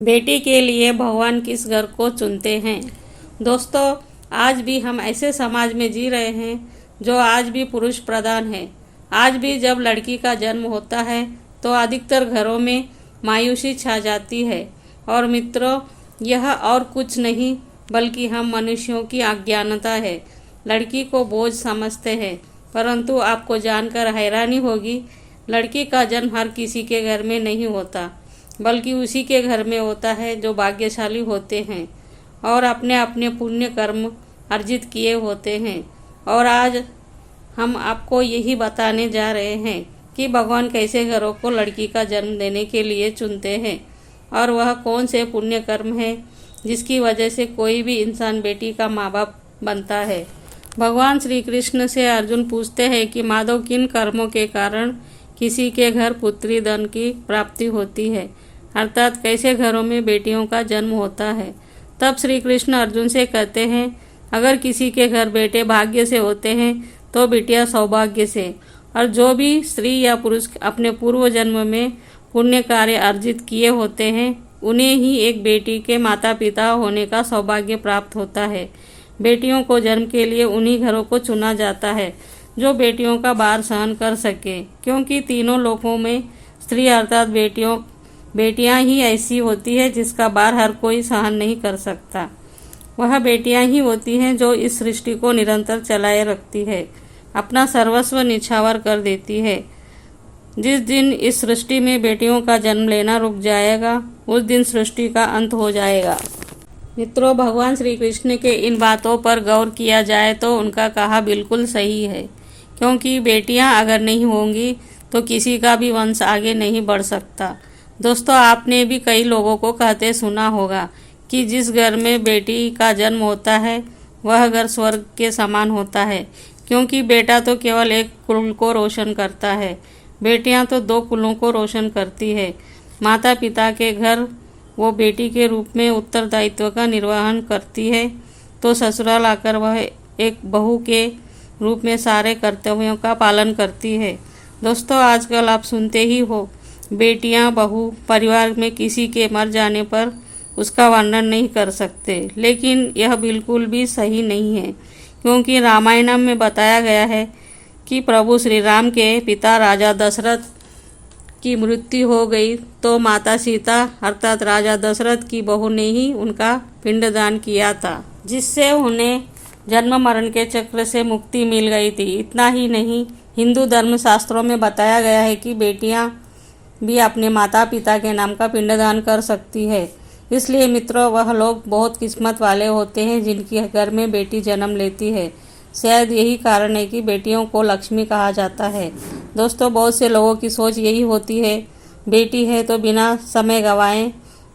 बेटी के लिए भगवान किस घर को चुनते हैं। दोस्तों, आज भी हम ऐसे समाज में जी रहे हैं जो आज भी पुरुष प्रधान है। आज भी जब लड़की का जन्म होता है तो अधिकतर घरों में मायूसी छा जाती है। और मित्रों, यह और कुछ नहीं बल्कि हम मनुष्यों की अज्ञानता है। लड़की को बोझ समझते हैं, परंतु आपको जानकर हैरानी होगी, लड़की का जन्म हर किसी के घर में नहीं होता, बल्कि उसी के घर में होता है जो भाग्यशाली होते हैं और अपने अपने पुण्य कर्म अर्जित किए होते हैं। और आज हम आपको यही बताने जा रहे हैं कि भगवान कैसे घरों को लड़की का जन्म देने के लिए चुनते हैं और वह कौन से पुण्य कर्म है जिसकी वजह से कोई भी इंसान बेटी का माँ बाप बनता है। भगवान श्री कृष्ण से अर्जुन पूछते हैं कि माधव, किन कर्मों के कारण किसी के घर पुत्री धन की प्राप्ति होती है, अर्थात कैसे घरों में बेटियों का जन्म होता है। तब श्री कृष्ण अर्जुन से कहते हैं, अगर किसी के घर बेटे भाग्य से होते हैं तो बिटिया सौभाग्य से, और जो भी स्त्री या पुरुष अपने पूर्व जन्म में पुण्य कार्य अर्जित किए होते हैं उन्हें ही एक बेटी के माता पिता होने का सौभाग्य प्राप्त होता है। बेटियों को जन्म के लिए उन्हीं घरों को चुना जाता है जो बेटियों का भार सहन कर सके, क्योंकि तीनों लोकों में स्त्री अर्थात बेटियां ही ऐसी होती है जिसका भार हर कोई सहन नहीं कर सकता। वह बेटियां ही होती हैं जो इस सृष्टि को निरंतर चलाए रखती है, अपना सर्वस्व निछावर कर देती है। जिस दिन इस सृष्टि में बेटियों का जन्म लेना रुक जाएगा, उस दिन सृष्टि का अंत हो जाएगा। मित्रों, भगवान श्री कृष्ण के इन बातों पर गौर किया जाए तो उनका कहा बिल्कुल सही है, क्योंकि बेटियां अगर नहीं होंगी तो किसी का भी वंश आगे नहीं बढ़ सकता। दोस्तों, आपने भी कई लोगों को कहते सुना होगा कि जिस घर में बेटी का जन्म होता है वह घर स्वर्ग के समान होता है, क्योंकि बेटा तो केवल एक कुल को रोशन करता है, बेटियां तो दो कुलों को रोशन करती है। माता पिता के घर वो बेटी के रूप में उत्तरदायित्व का निर्वहन करती है, तो ससुराल आकर वह एक बहू के रूप में सारे कर्तव्यों का पालन करती है। दोस्तों, आजकल आप सुनते ही हो, बेटियां बहू परिवार में किसी के मर जाने पर उसका वर्णन नहीं कर सकते, लेकिन यह बिल्कुल भी सही नहीं है, क्योंकि रामायण में बताया गया है कि प्रभु श्री राम के पिता राजा दशरथ की मृत्यु हो गई तो माता सीता अर्थात राजा दशरथ की बहू ने ही उनका पिंडदान किया था, जिससे उन्हें जन्म मरण के चक्र से मुक्ति मिल गई थी। इतना ही नहीं, हिंदू धर्म शास्त्रों में बताया गया है कि बेटियां भी अपने माता पिता के नाम का पिंडदान कर सकती है। इसलिए मित्रों, वह लोग बहुत किस्मत वाले होते हैं जिनके घर में बेटी जन्म लेती है। शायद यही कारण है कि बेटियों को लक्ष्मी कहा जाता है। दोस्तों, बहुत से लोगों की सोच यही होती है, बेटी है तो बिना समय गंवाएं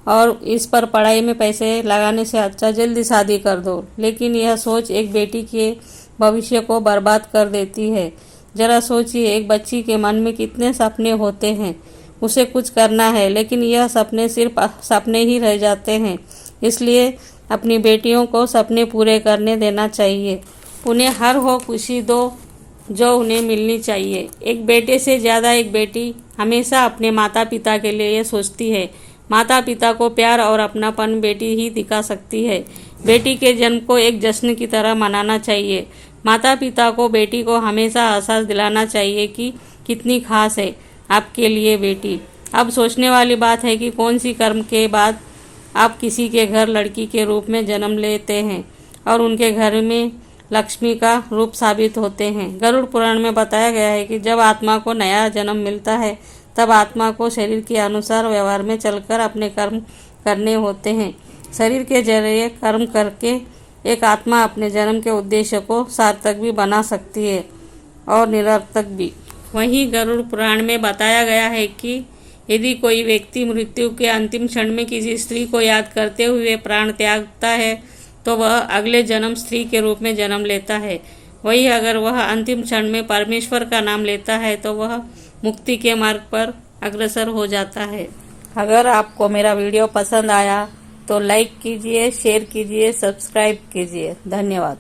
और इस पर पढ़ाई में पैसे लगाने से अच्छा जल्दी शादी कर दो। लेकिन यह सोच एक बेटी के भविष्य को बर्बाद कर देती है। जरा सोचिए, एक बच्ची के मन में कितने सपने होते हैं, उसे कुछ करना है, लेकिन यह सपने सिर्फ सपने ही रह जाते हैं। इसलिए अपनी बेटियों को सपने पूरे करने देना चाहिए, उन्हें हर वो खुशी दो जो उन्हें मिलनी चाहिए। एक बेटे से ज़्यादा एक बेटी हमेशा अपने माता पिता के लिए सोचती है। माता पिता को प्यार और अपनापन बेटी ही दिखा सकती है। बेटी के जन्म को एक जश्न की तरह मनाना चाहिए। माता पिता को बेटी को हमेशा एहसास दिलाना चाहिए कि कितनी खास है आपके लिए बेटी। अब सोचने वाली बात है कि कौन सी कर्म के बाद आप किसी के घर लड़की के रूप में जन्म लेते हैं और उनके घर में लक्ष्मी का रूप साबित होते हैं। गरुड़ पुराण में बताया गया है कि जब आत्मा को नया जन्म मिलता है तब आत्मा को शरीर के अनुसार व्यवहार में चलकर अपने कर्म करने होते हैं। शरीर के जरिए कर्म करके एक आत्मा अपने जन्म के उद्देश्य को सार्थक भी बना सकती है और निरर्थक भी। वहीं गरुड़ पुराण में बताया गया है कि यदि कोई व्यक्ति मृत्यु के अंतिम क्षण में किसी स्त्री को याद करते हुए प्राण त्यागता है तो वह अगले जन्म स्त्री के रूप में जन्म लेता है। वहीं अगर वह अंतिम क्षण में परमेश्वर का नाम लेता है तो वह मुक्ति के मार्ग पर अग्रसर हो जाता है। अगर आपको मेरा वीडियो पसंद आया तो लाइक कीजिए, शेयर कीजिए, सब्सक्राइब कीजिए। धन्यवाद।